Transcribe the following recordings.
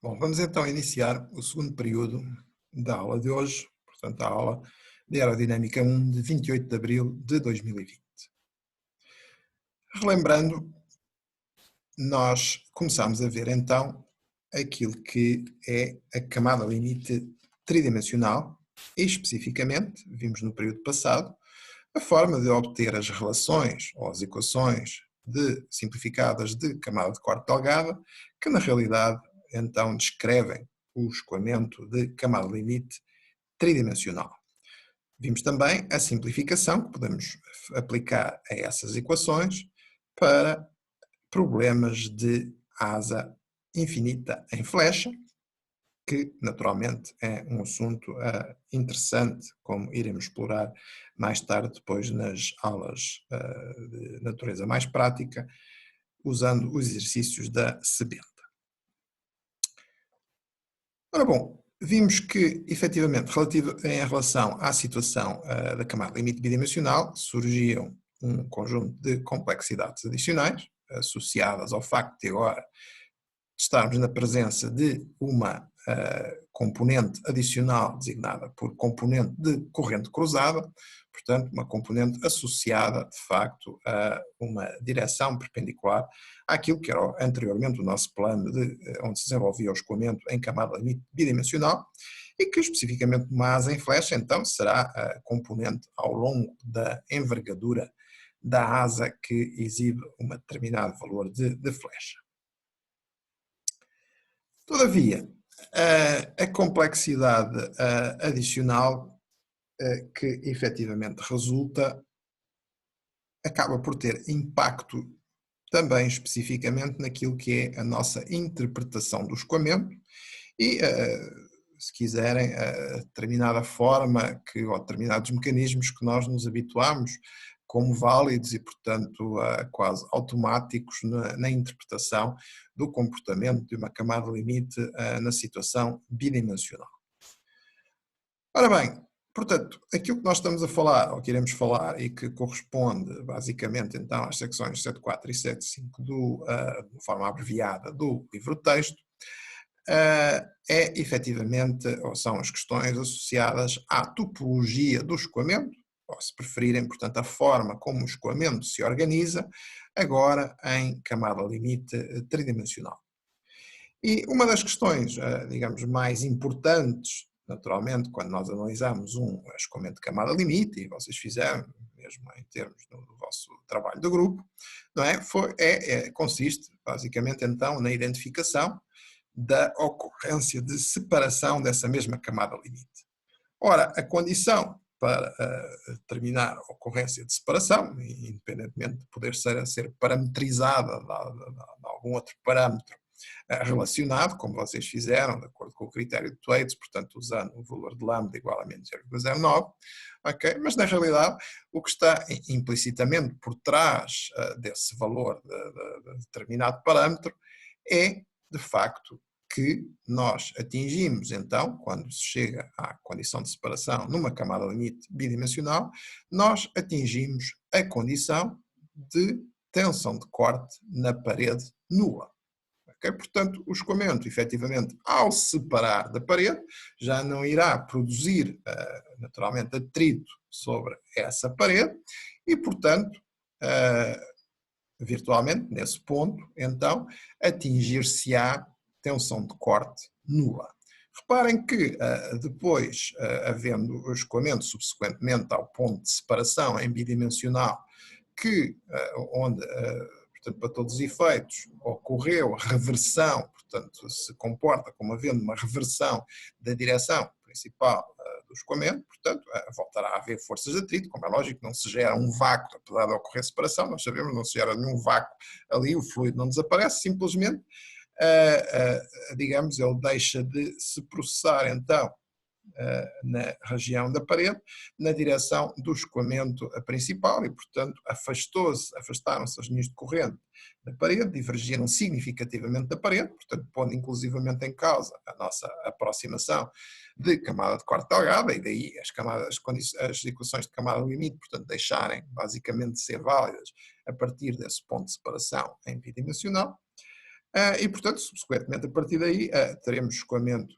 Bom, vamos então iniciar o segundo período da aula de hoje, portanto, a aula de Aerodinâmica 1 de 28 de abril de 2020. Relembrando, nós começamos a ver então aquilo que é a camada limite tridimensional e, especificamente, vimos no período passado, a forma de obter as relações ou as equações simplificadas de camada de corte delgada, que na realidade então descrevem o escoamento de camada limite tridimensional. Vimos também a simplificação que podemos aplicar a essas equações para problemas de asa infinita em flecha, que naturalmente é um assunto interessante, como iremos explorar mais tarde, depois nas aulas de natureza mais prática, usando os exercícios da sebenta. Ora bom, vimos que, efetivamente, em relação à situação da camada limite bidimensional, surgiam um conjunto de complexidades adicionais, associadas ao facto de agora estarmos na presença de uma componente adicional designada por componente de corrente cruzada, portanto, uma componente associada, de facto, a uma direção perpendicular àquilo que era anteriormente o nosso plano onde se desenvolvia o escoamento em camada limite bidimensional, e que especificamente uma asa em flecha, então, será a componente ao longo da envergadura da asa que exibe um determinado valor de flecha. Todavia, a complexidade adicional que efetivamente resulta acaba por ter impacto também especificamente naquilo que é a nossa interpretação do escoamento e, se quiserem, a determinada forma ou determinados mecanismos que nós nos habituamos como válidos e, portanto, quase automáticos na interpretação do comportamento de uma camada limite na situação bidimensional. Ora bem, portanto, aquilo que nós estamos a falar, ou que iremos falar, e que corresponde basicamente então às secções 7.4 e 7.5 de forma abreviada do livro-texto, é efetivamente, ou são as questões associadas à topologia do escoamento, ou se preferirem, portanto, a forma como o escoamento se organiza, agora em camada limite tridimensional. E uma das questões, digamos, mais importantes, naturalmente, quando nós analisamos um escoamento de camada limite, e vocês fizeram, mesmo em termos do vosso trabalho de grupo, não é? Consiste, basicamente, então, na identificação da ocorrência de separação dessa mesma camada limite. Ora, a condição para determinar a ocorrência de separação, independentemente de poder ser parametrizada de algum outro parâmetro relacionado, como vocês fizeram, de acordo com o critério de Thwaites, portanto usando o valor de lambda igual a menos 0,09, ok? Mas na realidade o que está implicitamente por trás desse valor de determinado parâmetro é, de facto, que nós atingimos, então, quando se chega à condição de separação numa camada limite bidimensional, nós atingimos a condição de tensão de corte na parede nula. Okay? Portanto, o escoamento, efetivamente, ao separar da parede, já não irá produzir, naturalmente, atrito sobre essa parede e, portanto, virtualmente, nesse ponto, então, atingir-se-á tensão de corte nula. Reparem que depois, havendo o escoamento subsequentemente ao ponto de separação em bidimensional, onde, portanto, para todos os efeitos, ocorreu reversão, portanto, se comporta como havendo uma reversão da direção principal do escoamento, portanto, voltará a haver forças de atrito, como é lógico, não se gera um vácuo, apesar de ocorrer separação, nós sabemos, não se gera nenhum vácuo ali, o fluido não desaparece, simplesmente, digamos, ele deixa de se processar, então, na região da parede, na direção do escoamento principal e, portanto, afastaram-se as linhas de corrente da parede, divergiram significativamente da parede, portanto, pondo inclusivamente em causa a nossa aproximação de camada de corte delgada, e daí as equações de camada limite, portanto, deixarem basicamente de ser válidas a partir desse ponto de separação em bidimensional. E, portanto, subsequentemente, a partir daí, teremos escoamento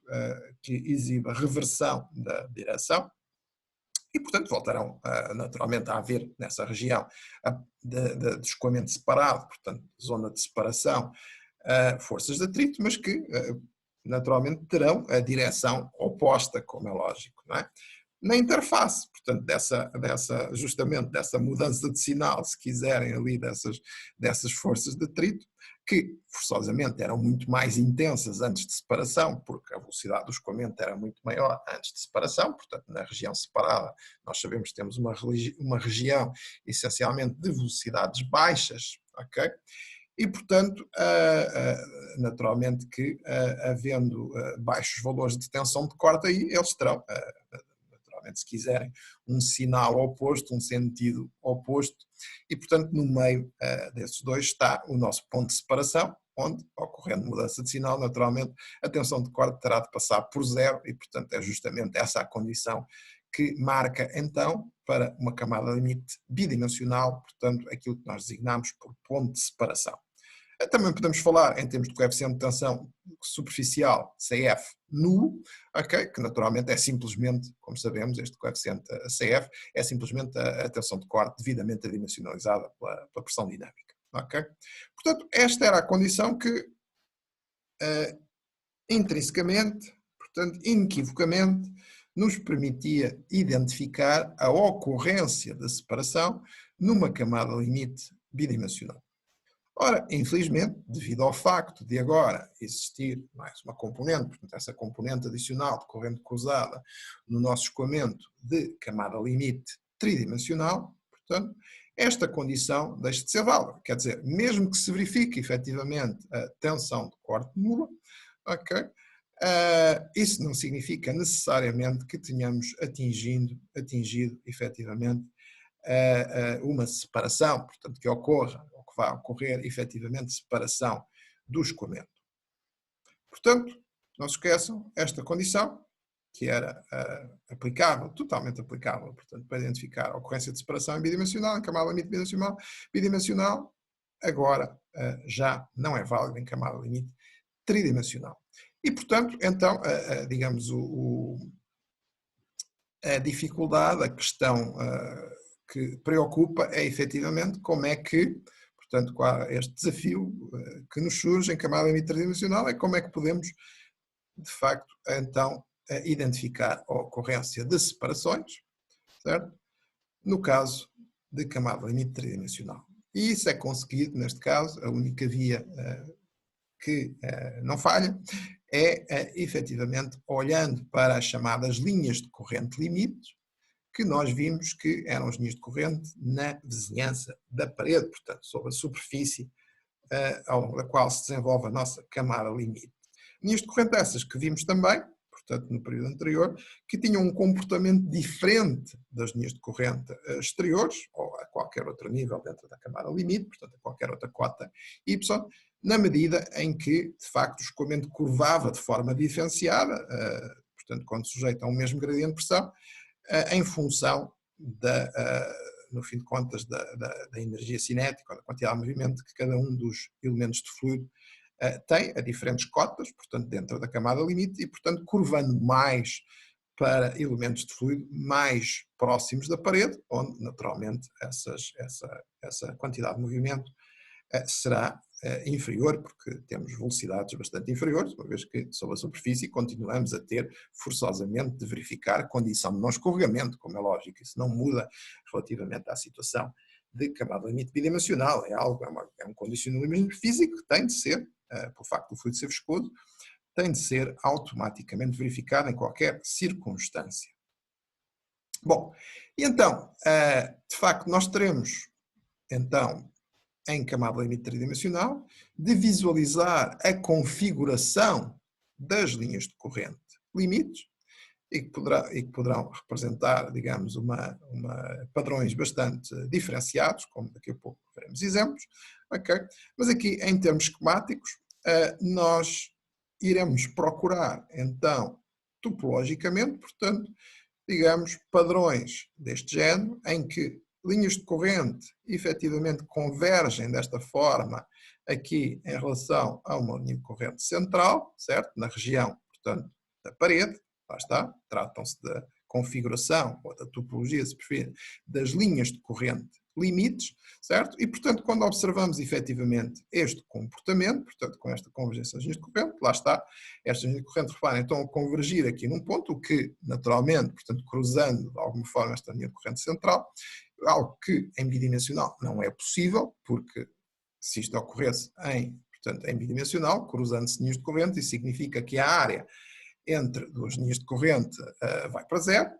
que exibe a reversão da direção e, portanto, voltarão naturalmente a haver nessa região de escoamento separado, portanto, zona de separação, forças de atrito, mas que naturalmente terão a direção oposta, como é lógico, não é? Na interface, portanto, justamente dessa mudança de sinal, se quiserem, ali dessas forças de atrito, que forçosamente eram muito mais intensas antes de separação, porque a velocidade do escoamento era muito maior antes de separação, portanto, na região separada, nós sabemos que temos uma região essencialmente de velocidades baixas, ok? E, portanto, naturalmente que, havendo baixos valores de tensão de corte, aí eles terão, naturalmente, se quiserem, um sinal oposto, um sentido oposto, e, portanto, no meio desses dois está o nosso ponto de separação, onde, ocorrendo mudança de sinal, naturalmente, a tensão de corte terá de passar por zero, e, portanto, é justamente essa a condição que marca, então, para uma camada limite bidimensional, portanto, aquilo que nós designamos por ponto de separação. Também podemos falar em termos de coeficiente de tensão superficial, CF, nulo, okay? Que naturalmente é simplesmente, como sabemos, este coeficiente CF é simplesmente a tensão de corte devidamente adimensionalizada pela pressão dinâmica. Okay? Portanto, esta era a condição que intrinsecamente, portanto, inequivocamente, nos permitia identificar a ocorrência da separação numa camada limite bidimensional. Ora, infelizmente, devido ao facto de agora existir mais uma componente, portanto, essa componente adicional de corrente cruzada no nosso escoamento de camada limite tridimensional, portanto, esta condição deixa de ser válida. Quer dizer, mesmo que se verifique efetivamente a tensão de corte nula, ok? Isso não significa necessariamente que tenhamos atingido efetivamente uma separação, portanto, que ocorra, ou que vá ocorrer efetivamente separação do escoamento. Portanto, não se esqueçam, esta condição, que era aplicável, totalmente aplicável, portanto, para identificar a ocorrência de separação em bidimensional, em camada limite bidimensional, agora já não é válida em camada limite tridimensional. E, portanto, então, digamos, a dificuldade, a questão que preocupa é efetivamente como é que, portanto, este desafio que nos surge em camada limite tridimensional é como é que podemos, de facto, então, identificar a ocorrência de separações, certo? No caso de camada limite tridimensional. E isso é conseguido, neste caso, a única via que não falha é efetivamente olhando para as chamadas linhas de corrente limite, que nós vimos que eram as linhas de corrente na vizinhança da parede, portanto, sobre a superfície ao longo da qual se desenvolve a nossa camada limite. Linhas de corrente essas que vimos também, portanto, no período anterior, que tinham um comportamento diferente das linhas de corrente exteriores, ou a qualquer outro nível dentro da camada limite, portanto, a qualquer outra cota y, na medida em que, de facto, o escoamento curvava de forma diferenciada, portanto, quando sujeito a um mesmo gradiente de pressão, em função no fim de contas, da energia cinética, ou da quantidade de movimento que cada um dos elementos de fluido tem a diferentes cotas, portanto, dentro da camada limite, e, portanto, curvando mais para elementos de fluido mais próximos da parede, onde, naturalmente, essa quantidade de movimento será inferior, porque temos velocidades bastante inferiores, uma vez que, sob a superfície, continuamos a ter forçosamente de verificar condição de não escorregamento, como é lógico, isso não muda relativamente à situação de camada limite bidimensional, é um condicionalismo físico que tem de ser, pelo facto do fluido ser viscoso, tem de ser automaticamente verificado em qualquer circunstância. Bom, e então, de facto, nós teremos, então, em camada limite tridimensional, de visualizar a configuração das linhas de corrente limites e que poderão representar, digamos, padrões bastante diferenciados, como daqui a pouco veremos exemplos, ok? Mas aqui, em termos esquemáticos, nós iremos procurar, então, topologicamente, portanto, digamos, padrões deste género, em que linhas de corrente efetivamente convergem desta forma aqui em relação a uma linha de corrente central, certo? Na região, portanto, da parede, lá está, tratam-se da configuração ou da topologia, se preferir, das linhas de corrente limites, certo? E, portanto, quando observamos efetivamente este comportamento, portanto, com esta convergência das linhas de corrente, lá está, estas linhas de corrente, reparem, estão a convergir aqui num ponto, o que, naturalmente, portanto, cruzando de alguma forma esta linha de corrente central, algo que em bidimensional não é possível, porque se isto ocorresse portanto, em bidimensional, cruzando-se linhas de corrente, isso significa que a área entre duas linhas de corrente vai para zero,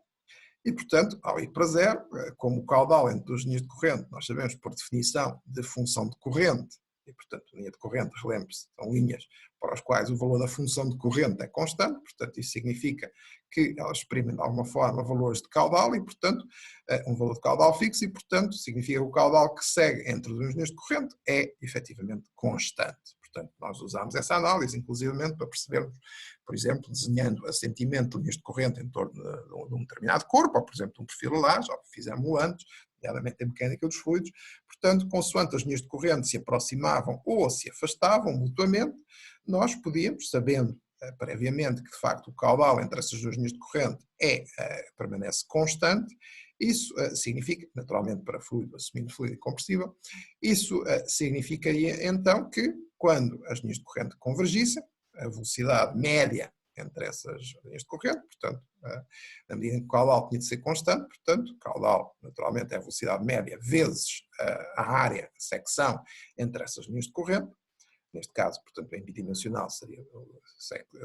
e, portanto, ao ir para zero, como o caudal entre duas linhas de corrente, nós sabemos por definição de função de corrente, e, portanto, linha de corrente, relembre-se, são linhas para as quais o valor da função de corrente é constante, portanto, isso significa que elas exprimem de alguma forma valores de caudal e, portanto, um valor de caudal fixo e, portanto, significa que o caudal que segue entre duas linhas de corrente é efetivamente constante. Portanto, nós usamos essa análise, inclusivamente, para percebermos, por exemplo, desenhando assentimento de linhas de corrente em torno de um determinado corpo, ou, por exemplo, de um perfil alar, já fizemos antes, nomeadamente em mecânica dos fluidos. Portanto, consoante as linhas de corrente se aproximavam ou se afastavam mutuamente, nós podíamos, sabendo previamente que, de facto, o caudal entre essas duas linhas de corrente permanece constante, isso significa, naturalmente para fluido, assumindo fluido incompressível, isso significaria então que, quando as linhas de corrente convergissem, a velocidade média entre essas linhas de corrente, portanto, na medida em que o caudal tinha de ser constante, portanto, o caudal, naturalmente, é a velocidade média vezes a área, a secção entre essas linhas de corrente. Neste caso, portanto, em bidimensional seria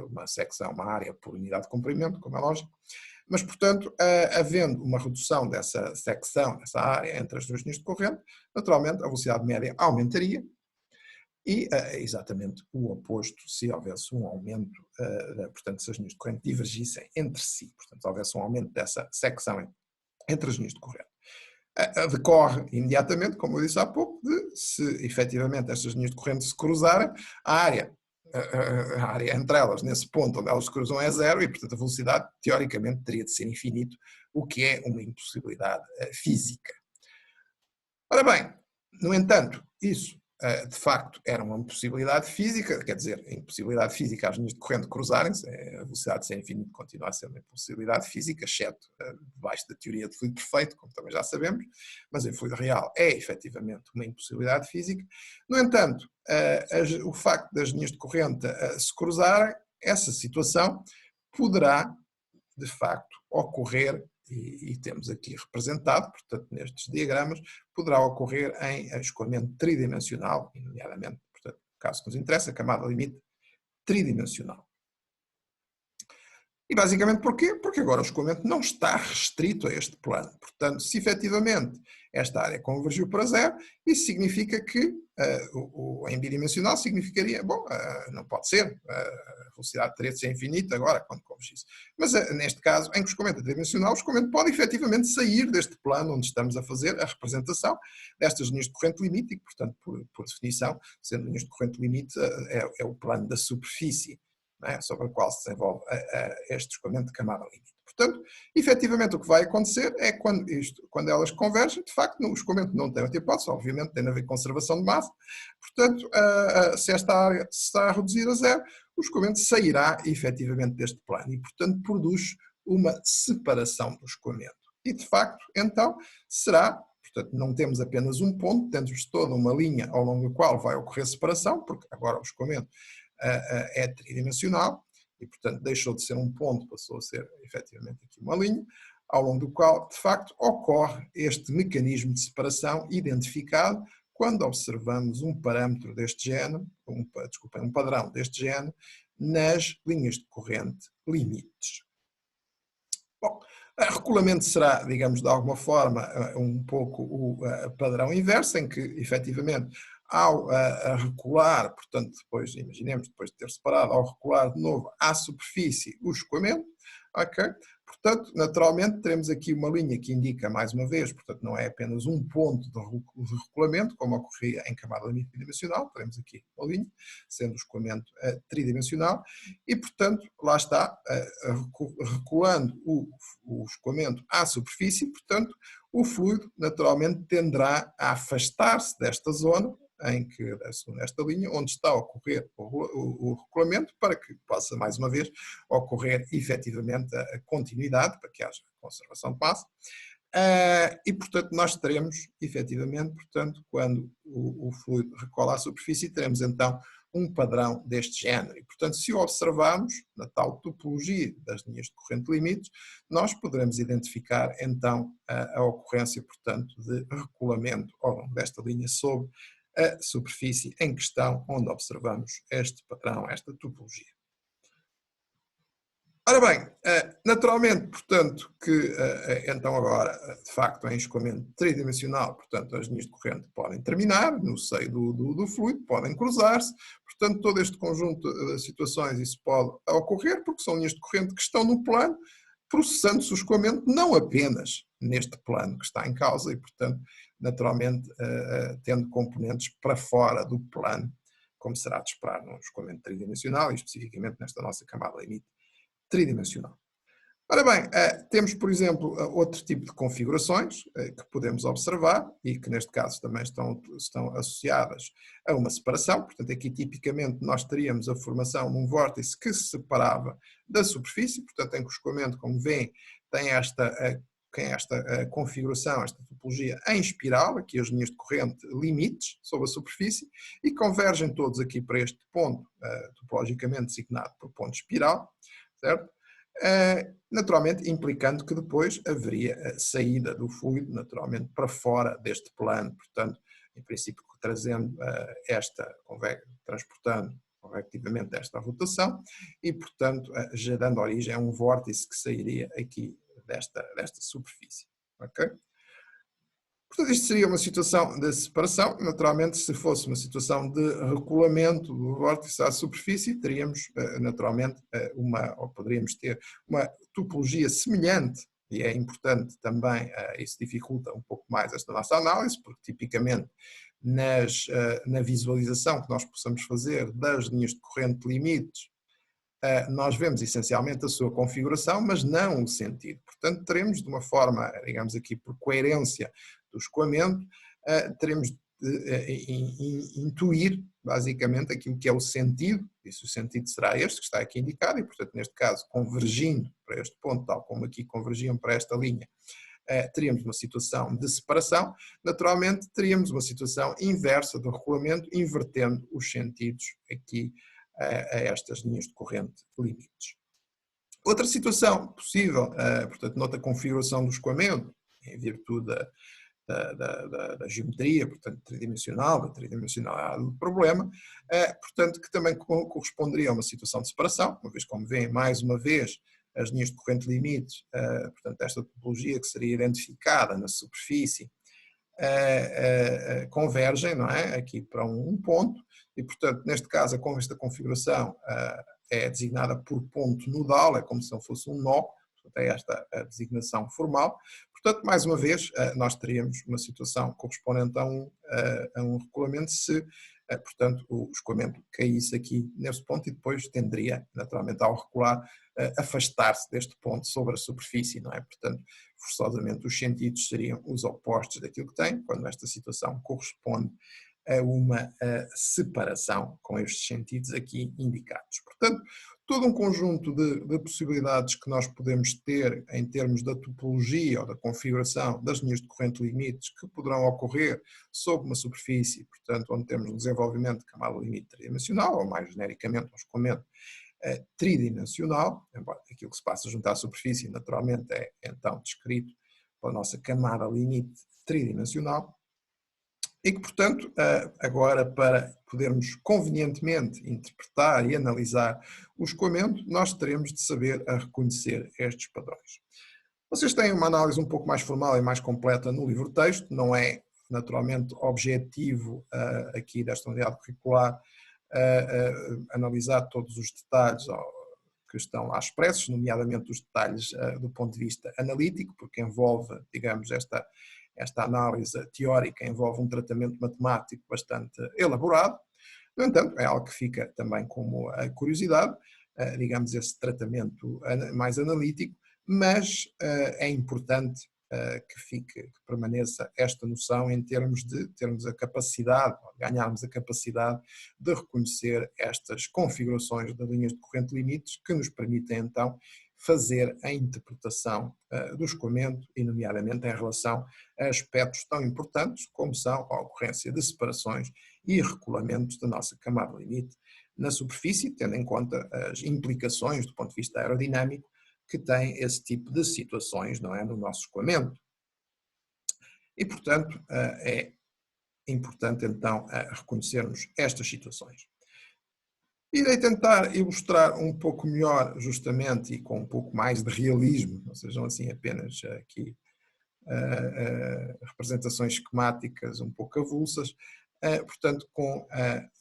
uma secção, uma área por unidade de comprimento, como é lógico, mas, portanto, havendo uma redução dessa secção, dessa área entre as duas linhas de corrente, naturalmente a velocidade média aumentaria e exatamente o oposto se houvesse um aumento, portanto, se as linhas de corrente divergissem entre si, portanto, se houvesse um aumento dessa secção entre as linhas de corrente. Decorre imediatamente, como eu disse há pouco, de se efetivamente estas linhas de corrente se cruzarem, a área entre elas, nesse ponto onde elas se cruzam, é zero e, portanto, a velocidade, teoricamente, teria de ser infinito, o que é uma impossibilidade física. Ora bem, no entanto, isso de facto era uma impossibilidade física, quer dizer, a impossibilidade física, as linhas de corrente cruzarem-se, a velocidade de ser infinito continua a ser uma impossibilidade física, exceto debaixo da teoria de fluido perfeito, como também já sabemos, mas em fluido real é efetivamente uma impossibilidade física. No entanto, o facto das linhas de corrente se cruzarem, essa situação poderá, de facto, ocorrer, e temos aqui representado, portanto, nestes diagramas, poderá ocorrer em escoamento tridimensional, nomeadamente, portanto, caso que nos interessa, a camada limite tridimensional. E basicamente porquê? Porque agora o escoamento não está restrito a este plano. Portanto, se efetivamente esta área convergiu para zero, isso significa que em bidimensional significaria, bom, não pode ser, a velocidade teria de ser infinita agora quando convergisse. Mas neste caso, em que o escoamento é tridimensional, o escoamento pode efetivamente sair deste plano onde estamos a fazer a representação destas linhas de corrente limite e, portanto, por definição, sendo linhas de corrente limite, é o plano da superfície, sobre a qual se desenvolve este escoamento de camada limite. Portanto, efetivamente o que vai acontecer é quando elas convergem, de facto o escoamento não tem outra hipótese, obviamente tem a ver com conservação de massa, portanto, se esta área se está a reduzir a zero, o escoamento sairá efetivamente deste plano e, portanto, produz uma separação do escoamento. E, de facto, então, será, portanto, não temos apenas um ponto, temos toda uma linha ao longo da qual vai ocorrer separação, porque agora o escoamento é tridimensional e, portanto, deixou de ser um ponto, passou a ser efetivamente aqui uma linha, ao longo do qual, de facto, ocorre este mecanismo de separação identificado quando observamos um parâmetro deste género, um padrão deste género, nas linhas de corrente limites. Bom, o regulamento será, digamos, de alguma forma, um pouco o padrão inverso, em que, efetivamente, ao recular, portanto, depois, imaginemos, depois de ter separado, ao recular de novo à superfície o escoamento, ok? Portanto, naturalmente, teremos aqui uma linha que indica, mais uma vez, portanto, não é apenas um ponto de regulamento, como ocorria em camada limite bidimensional, teremos aqui uma linha, sendo o escoamento tridimensional, e, portanto, lá está, recuando o escoamento à superfície, portanto, o fluido, naturalmente, tenderá a afastar-se desta zona, em que, nesta linha, onde está a ocorrer o regulamento, para que possa, mais uma vez, ocorrer efetivamente a continuidade, para que haja conservação de massa. E, portanto, nós teremos, efetivamente, portanto, quando o fluido recola à superfície, teremos então um padrão deste género. E, portanto, se o observarmos na tal topologia das linhas de corrente limites, nós poderemos identificar então a ocorrência, portanto, de recolamento ao longo desta linha sobre a superfície em questão, onde observamos este padrão, esta topologia. Ora bem, naturalmente, portanto, que então agora, de facto, em escoamento tridimensional, portanto, as linhas de corrente podem terminar no seio do fluido, podem cruzar-se, portanto, todo este conjunto de situações, isso pode ocorrer, porque são linhas de corrente que estão no plano, processando-se o escoamento não apenas neste plano que está em causa e, portanto, naturalmente, tendo componentes para fora do plano, como será de esperar num escoamento tridimensional, e especificamente nesta nossa camada limite tridimensional. Ora bem, temos, por exemplo, outro tipo de configurações que podemos observar e que neste caso também estão associadas a uma separação. Portanto, aqui tipicamente nós teríamos a formação de um vórtice que se separava da superfície, portanto, em que o escoamento, como veem, tem esta configuração, esta topologia em espiral, aqui as linhas de corrente limites sobre a superfície, e convergem todos aqui para este ponto, topologicamente designado por ponto espiral, certo? Naturalmente implicando que depois haveria a saída do fluido, naturalmente, para fora deste plano, portanto, em princípio trazendo transportando convectivamente esta rotação e, portanto, gerando origem a um vórtice que sairia aqui desta superfície, ok? Portanto, isto seria uma situação de separação. Naturalmente, se fosse uma situação de recolamento do vórtice à superfície, teríamos naturalmente ou poderíamos ter uma topologia semelhante, e é importante também, isso dificulta um pouco mais esta nossa análise, porque tipicamente na visualização que nós possamos fazer das linhas de corrente limites, nós vemos essencialmente a sua configuração, mas não o sentido. Portanto, teremos de uma forma, digamos aqui, por coerência do escoamento, teremos de intuir, basicamente, aquilo que é o sentido, e se o sentido será este que está aqui indicado, e, portanto, neste caso, convergindo para este ponto, tal como aqui convergiam para esta linha, teríamos uma situação de separação. Naturalmente, teríamos uma situação inversa do regulamento, invertendo os sentidos aqui a estas linhas de corrente limites. Outra situação possível, portanto, noutra configuração do escoamento, em virtude da geometria, portanto, tridimensional, da tridimensionalidade do problema, portanto, que também corresponderia a uma situação de separação, uma vez como veem, mais uma vez, as linhas de corrente limites, portanto, esta topologia que seria identificada na superfície, convergem, não é? Aqui para um ponto, e portanto, neste caso, esta configuração é designada por ponto nodal, é como se não fosse um nó, portanto, é esta a designação formal. Portanto, mais uma vez, nós teríamos uma situação correspondente a um regulamento se, portanto, o escoamento caísse aqui nesse ponto e depois tenderia, naturalmente, ao recular, afastar-se deste ponto sobre a superfície, não é? Portanto, forçosamente os sentidos seriam os opostos daquilo que tem, quando esta situação corresponde a uma separação com estes sentidos aqui indicados. Portanto, todo um conjunto de possibilidades que nós podemos ter em termos da topologia ou da configuração das linhas de corrente limites que poderão ocorrer sob uma superfície, portanto, onde temos um desenvolvimento de camada limite tridimensional, ou mais genericamente um escoamento tridimensional, embora aquilo que se passa junto à superfície naturalmente é então descrito pela nossa camada limite tridimensional, e que, portanto, agora para podermos convenientemente interpretar e analisar o escoamento, nós teremos de saber a reconhecer estes padrões. Vocês têm uma análise um pouco mais formal e mais completa no livro-texto, não é naturalmente objetivo aqui desta unidade curricular analisar todos os detalhes que estão lá expressos, nomeadamente os detalhes do ponto de vista analítico, porque envolve, digamos, esta análise teórica envolve um tratamento matemático bastante elaborado. No entanto, é algo que fica também como a curiosidade, digamos, esse tratamento mais analítico, mas é importante que permaneça esta noção em termos de termos a capacidade, ganharmos a capacidade de reconhecer estas configurações das linhas de corrente limites que nos permitem então fazer a interpretação do escoamento e nomeadamente em relação a aspectos tão importantes como são a ocorrência de separações e regulamentos da nossa camada limite na superfície, tendo em conta as implicações do ponto de vista aerodinâmico que tem esse tipo de situações, não é, no nosso escoamento. E, portanto, é importante então reconhecermos estas situações. Irei tentar ilustrar um pouco melhor, justamente, e com um pouco mais de realismo, não sejam assim apenas aqui representações esquemáticas um pouco avulsas, portanto, com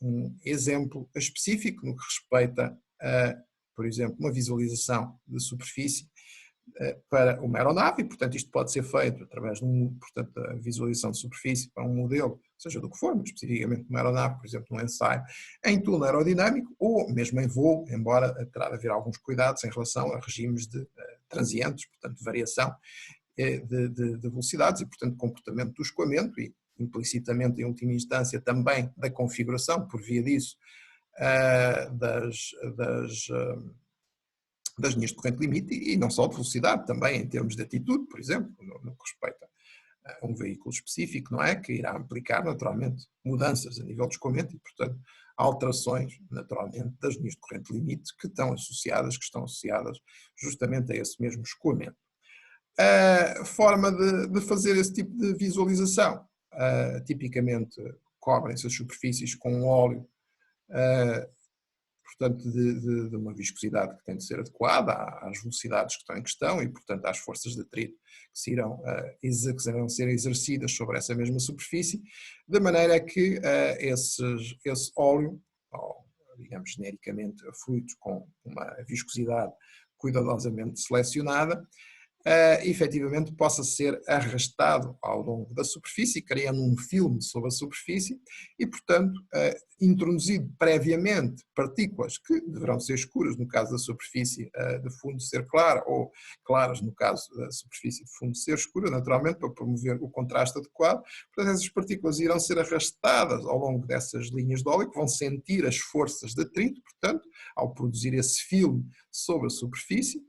um exemplo específico no que respeita a, por exemplo, uma visualização de superfície para uma aeronave, e portanto isto pode ser feito através de portanto, da visualização de superfície para um modelo, seja do que for, mas especificamente uma aeronave, por exemplo, num ensaio, em túnel aerodinâmico ou mesmo em voo, embora terá de haver alguns cuidados em relação a regimes de transientes, portanto, de variação de velocidades e, portanto, comportamento do escoamento e, implicitamente, em última instância, também da configuração, por via disso, das linhas de corrente limite e não só de velocidade, também em termos de atitude, por exemplo, no que respeita a um veículo específico, não é? Que irá implicar naturalmente mudanças a nível de escoamento e, portanto, alterações naturalmente das linhas de corrente limite que estão associadas justamente a esse mesmo escoamento. A forma de fazer esse tipo de visualização, tipicamente cobrem-se as superfícies com um óleo portanto, de uma viscosidade que tem de ser adequada às velocidades que estão em questão e, portanto, às forças de atrito que irão ser exercidas sobre essa mesma superfície, de maneira que esse óleo, ou, digamos genericamente, fluidos com uma viscosidade cuidadosamente selecionada, efetivamente possa ser arrastado ao longo da superfície, criando um filme sobre a superfície e, portanto, introduzido previamente partículas que deverão ser escuras no caso da superfície de fundo ser clara ou claras no caso da superfície de fundo ser escura, naturalmente, para promover o contraste adequado. Portanto, essas partículas irão ser arrastadas ao longo dessas linhas de óleo, que vão sentir as forças de atrito, portanto, ao produzir esse filme sobre a superfície.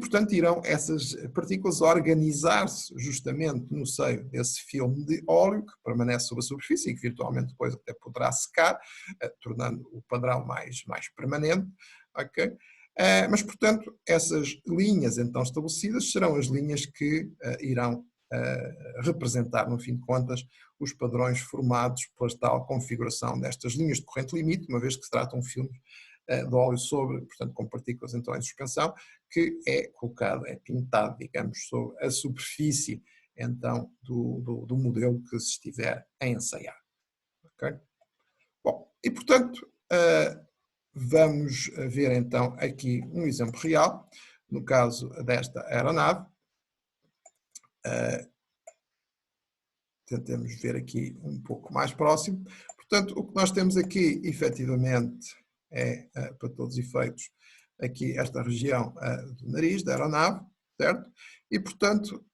Portanto, irão essas partículas organizar-se justamente no seio desse filme de óleo que permanece sobre a superfície e que virtualmente depois até poderá secar, tornando o padrão mais permanente, ok? Mas, portanto, essas linhas então estabelecidas serão as linhas que irão representar, no fim de contas, os padrões formados pela tal configuração destas linhas de corrente limite, uma vez que se tratam de filmes de óleo sobre, portanto, com partículas então em suspensão, que é colocado, é pintado, digamos, sobre a superfície então do modelo que se estiver a ensaiar. Okay? Bom, e portanto, vamos ver então aqui um exemplo real, no caso desta aeronave. Tentemos ver aqui um pouco mais próximo. Portanto, o que nós temos aqui, efetivamente, é, para todos os efeitos, aqui esta região do nariz da aeronave, certo? E, portanto,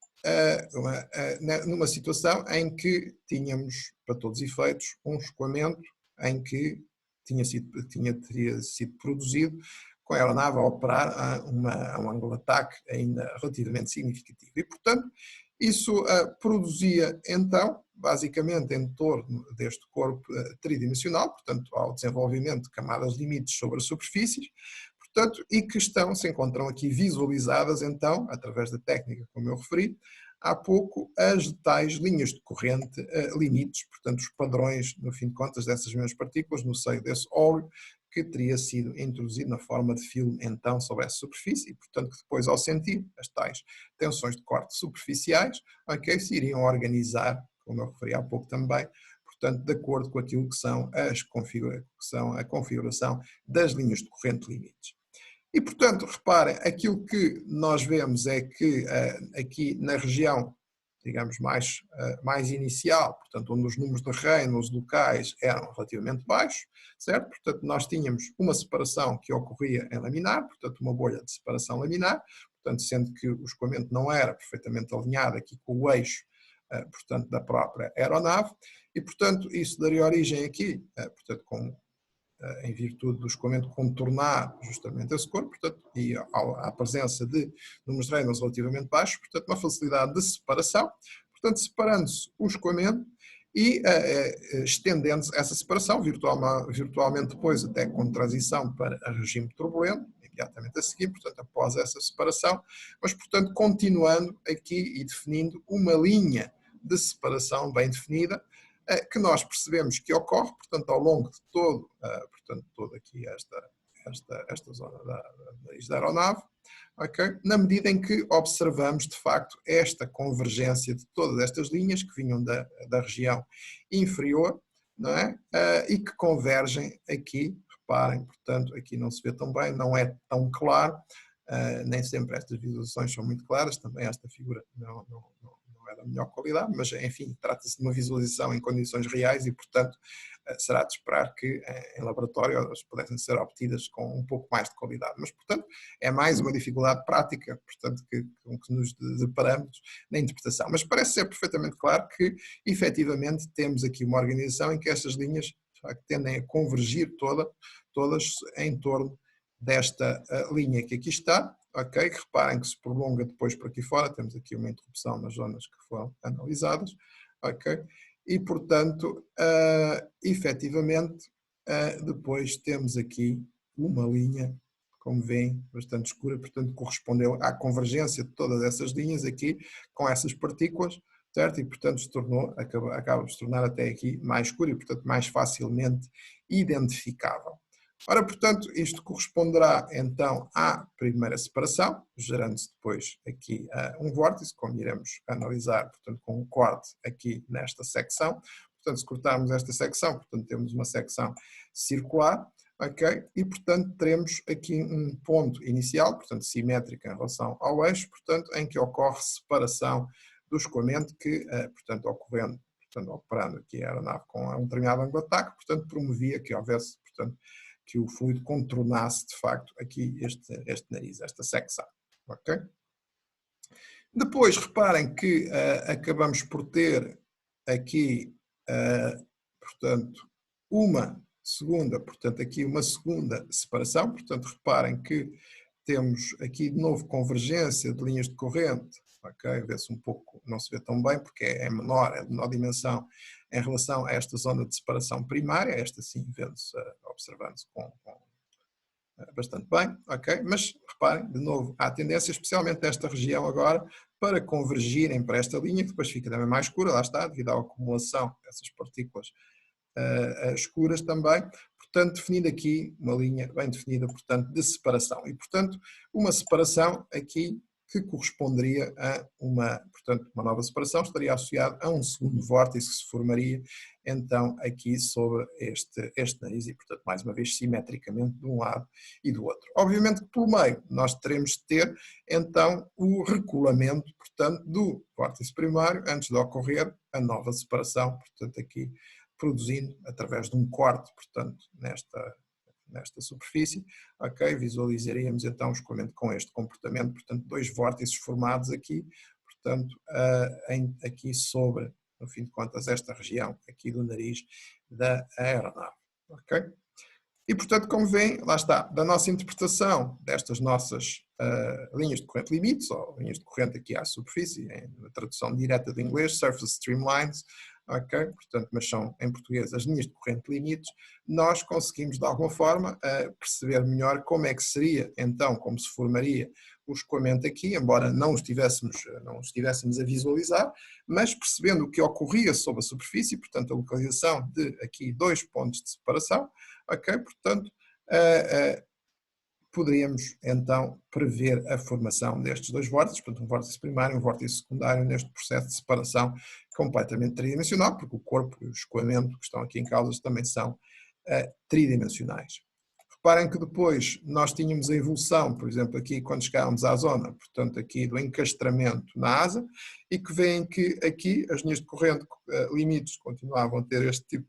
numa situação em que tínhamos, para todos os efeitos, um escoamento em que teria sido produzido com a aeronave a operar a um ângulo de ataque ainda relativamente significativo. E, portanto, isso produzia, então, basicamente em torno deste corpo tridimensional, portanto, ao desenvolvimento de camadas limites sobre as superfícies, portanto, e que se encontram aqui visualizadas, então, através da técnica, como eu referi, há pouco, as tais linhas de corrente limites, portanto, os padrões, no fim de contas, dessas mesmas partículas no seio desse óleo, que teria sido introduzido na forma de filme, então, sobre essa superfície, e, portanto, que depois, ao sentir as tais tensões de corte superficiais, okay, se iriam organizar, como eu referi há pouco também, portanto, de acordo com aquilo que são a configuração das linhas de corrente limites. E, portanto, reparem, aquilo que nós vemos é que aqui na região, digamos, mais inicial, portanto, onde os números de reinos locais eram relativamente baixos, certo? Portanto, nós tínhamos uma separação que ocorria em laminar, portanto, uma bolha de separação laminar, portanto, sendo que o escoamento não era perfeitamente alinhado aqui com o eixo, portanto, da própria aeronave, e, portanto, isso daria origem aqui, portanto, em virtude do escoamento contornar justamente esse corpo, portanto, e à presença de números de Reynolds relativamente baixos, portanto, uma facilidade de separação, portanto, separando-se o escoamento e estendendo-se essa separação, virtualmente depois até com transição para a regime turbulento, imediatamente a seguir, portanto, após essa separação, mas, portanto, continuando aqui e definindo uma linha de separação bem definida, que nós percebemos que ocorre, portanto, ao longo de toda aqui esta zona da aeronave, okay? Na medida em que observamos, de facto, esta convergência de todas estas linhas que vinham da região inferior, não é? E que convergem aqui, reparem, portanto, aqui não se vê tão bem, não é tão claro, nem sempre estas visualizações são muito claras, também esta figura não é da melhor qualidade, mas enfim, trata-se de uma visualização em condições reais e, portanto, será de esperar que em laboratório elas pudessem ser obtidas com um pouco mais de qualidade. Mas, portanto, é mais uma dificuldade prática, portanto, com que nos deparamos na interpretação. Mas parece ser perfeitamente claro que, efetivamente, temos aqui uma organização em que estas linhas, de facto, tendem a convergir todas em torno desta linha que aqui está, ok? Que reparem que se prolonga depois por aqui fora, temos aqui uma interrupção nas zonas que foram analisadas, ok? E, portanto, efetivamente, depois temos aqui uma linha, como veem, bastante escura, portanto, correspondeu à convergência de todas essas linhas aqui, com essas partículas, certo? E, portanto, acaba de se tornar até aqui mais escuro e, portanto, mais facilmente identificável. Ora, portanto, isto corresponderá então à primeira separação, gerando-se depois aqui um vórtice, como iremos analisar, portanto, com um corte aqui nesta secção. Portanto, se cortarmos esta secção, portanto, temos uma secção circular, ok? E, portanto, teremos aqui um ponto inicial, portanto, simétrico em relação ao eixo, portanto, em que ocorre separação do escoamento que, portanto, operando aqui a aeronave com um determinado ângulo de ataque, portanto, promovia que houvesse, portanto, que o fluido contornasse de facto aqui este nariz, esta secção, ok? Depois reparem que acabamos por ter aqui, portanto, aqui uma segunda separação, portanto reparem que temos aqui de novo convergência de linhas de corrente, ok? Vê-se um pouco, não se vê tão bem porque é de menor dimensão em relação a esta zona de separação primária, esta sim vendo-se, observando-se bastante bem, ok? Mas reparem, de novo, há tendência, especialmente nesta região agora, para convergirem para esta linha, que depois fica também mais escura, lá está, devido à acumulação dessas partículas escuras também, portanto, definindo aqui uma linha bem definida, portanto, de separação. E, portanto, uma separação aqui que corresponderia a uma nova separação, estaria associada a um segundo vórtice que se formaria, então, aqui sobre este nariz e, portanto, mais uma vez, simetricamente de um lado e do outro. Obviamente que pelo meio nós teremos de ter, então, o regulamento, portanto, do vórtice primário antes de ocorrer a nova separação, portanto, aqui produzindo através de um corte, portanto, nesta superfície, ok? Visualizaríamos então o escoamento com este comportamento, portanto, dois vórtices formados aqui, portanto, aqui sobre, no fim de contas, esta região aqui do nariz da aeronave, ok? E, portanto, como veem, lá está, da nossa interpretação destas nossas linhas de corrente limites, ou linhas de corrente aqui à superfície, na tradução direta do inglês, surface streamlines, ok? Portanto, mas são em português as linhas de corrente limites, nós conseguimos de alguma forma perceber melhor como é que seria, então, como se formaria o escoamento aqui, embora não o estivéssemos a visualizar, mas percebendo o que ocorria sob a superfície, portanto, a localização de aqui dois pontos de separação, ok? Portanto, poderíamos então prever a formação destes dois vórtices, portanto um vórtice primário e um vórtice secundário neste processo de separação completamente tridimensional, porque o corpo e o escoamento que estão aqui em causa também são tridimensionais. Reparem que depois nós tínhamos a evolução, por exemplo, aqui quando chegávamos à zona, portanto aqui do encastramento na asa, e que veem que aqui as linhas de corrente limites continuavam a ter este tipo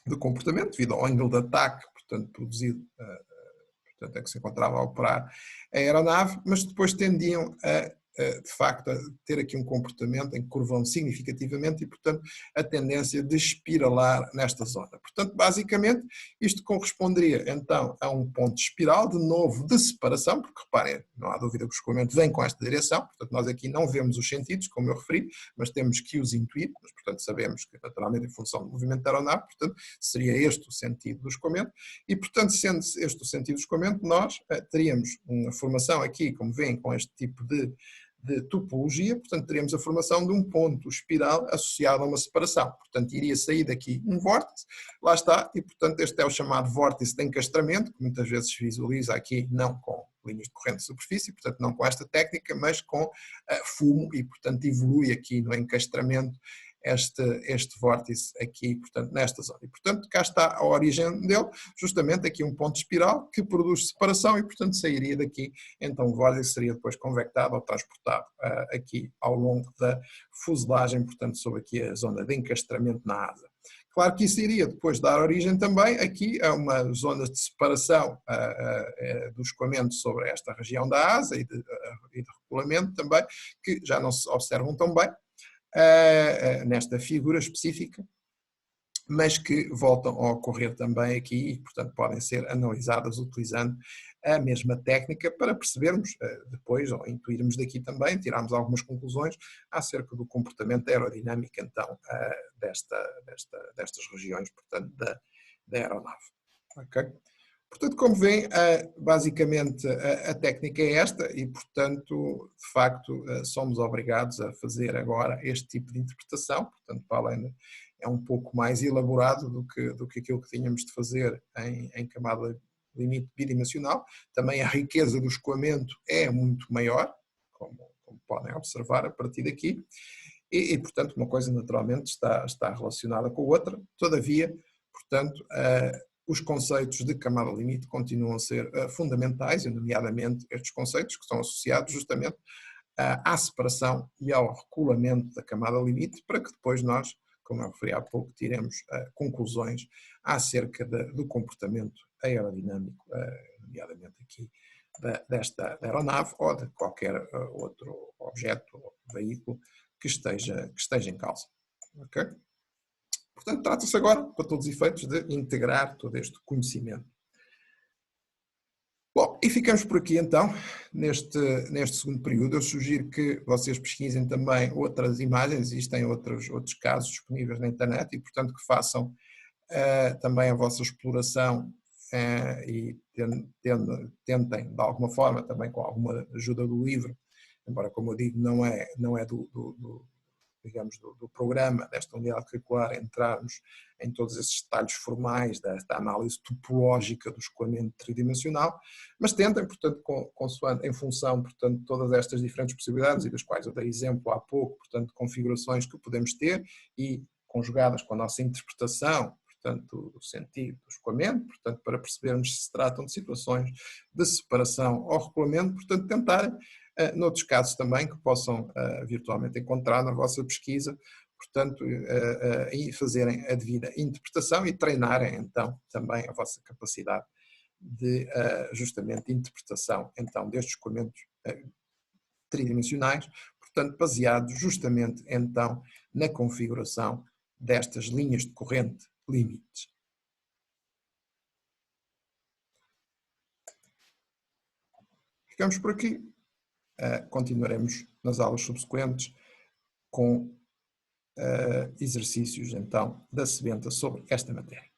de comportamento, devido ao ângulo de ataque, portanto, produzido, portanto, é que se encontrava a operar a aeronave, mas depois tendiam de facto, a ter aqui um comportamento em que curvam significativamente e, portanto, a tendência de espiralar nesta zona. Portanto, basicamente, isto corresponderia, então, a um ponto de espiral, de novo, de separação, porque, reparem, não há dúvida que o escoamento vem com esta direção, portanto, nós aqui não vemos os sentidos, como eu referi, mas temos que os intuir, mas, portanto, sabemos que, naturalmente, em função do movimento da aeronave, portanto, seria este o sentido do escoamento, e, portanto, sendo este o sentido do escoamento, nós teríamos uma formação aqui, como veem, com este tipo de topologia, portanto teríamos a formação de um ponto espiral associado a uma separação, portanto iria sair daqui um vórtice, lá está, e portanto este é o chamado vórtice de encastramento, que muitas vezes se visualiza aqui não com linhas de corrente de superfície, portanto não com esta técnica, mas com fumo e portanto evolui aqui no encastramento este vórtice aqui, portanto, nesta zona. E, portanto, cá está a origem dele, justamente aqui um ponto de espiral que produz separação e, portanto, sairia daqui. Então, o vórtice seria depois convectado ou transportado aqui ao longo da fuselagem, portanto, sobre aqui a zona de encastramento na asa. Claro que isso iria depois dar origem também aqui a uma zona de separação do escoamento sobre esta região da asa e de regulamento também, que já não se observam tão bem, nesta figura específica, mas que voltam a ocorrer também aqui e, portanto, podem ser analisadas utilizando a mesma técnica para percebermos depois, ou intuirmos daqui também, tirarmos algumas conclusões acerca do comportamento aerodinâmico, então, destas regiões, portanto, da aeronave. Ok? Portanto, como veem, basicamente a técnica é esta e, portanto, de facto, somos obrigados a fazer agora este tipo de interpretação, portanto, para além é um pouco mais elaborado do que aquilo que tínhamos de fazer em camada limite bidimensional. Também a riqueza do escoamento é muito maior, como podem observar a partir daqui, e portanto, uma coisa naturalmente está relacionada com a outra, todavia, portanto, os conceitos de camada limite continuam a ser fundamentais, e nomeadamente estes conceitos que estão associados justamente à separação e ao reculamento da camada limite, para que depois nós, como eu referi há pouco, tiremos conclusões acerca do comportamento aerodinâmico, nomeadamente aqui desta aeronave ou de qualquer outro objeto ou veículo que esteja em causa. Okay? Portanto, trata-se agora, para todos os efeitos, de integrar todo este conhecimento. Bom, e ficamos por aqui então, neste segundo período. Eu sugiro que vocês pesquisem também outras imagens, existem outros casos disponíveis na internet e, portanto, que façam também a vossa exploração e tentem, de alguma forma, também com alguma ajuda do livro, embora, como eu digo, não é digamos, do programa, desta unidade curricular, entrarmos em todos esses detalhes formais desta análise topológica do escoamento tridimensional, mas tentem, portanto, em função, portanto, de todas estas diferentes possibilidades, e das quais eu dei exemplo há pouco, portanto, configurações que podemos ter e conjugadas com a nossa interpretação, portanto, do sentido do escoamento, portanto, para percebermos se se tratam de situações de separação ou regulamento, portanto, tentarem noutros casos também que possam virtualmente encontrar na vossa pesquisa, portanto, e fazerem a devida interpretação e treinarem então também a vossa capacidade de justamente interpretação então destes escoamentos tridimensionais, portanto, baseados justamente então na configuração destas linhas de corrente limites. Ficamos por aqui. Continuaremos nas aulas subsequentes com exercícios, então, da sebenta sobre esta matéria.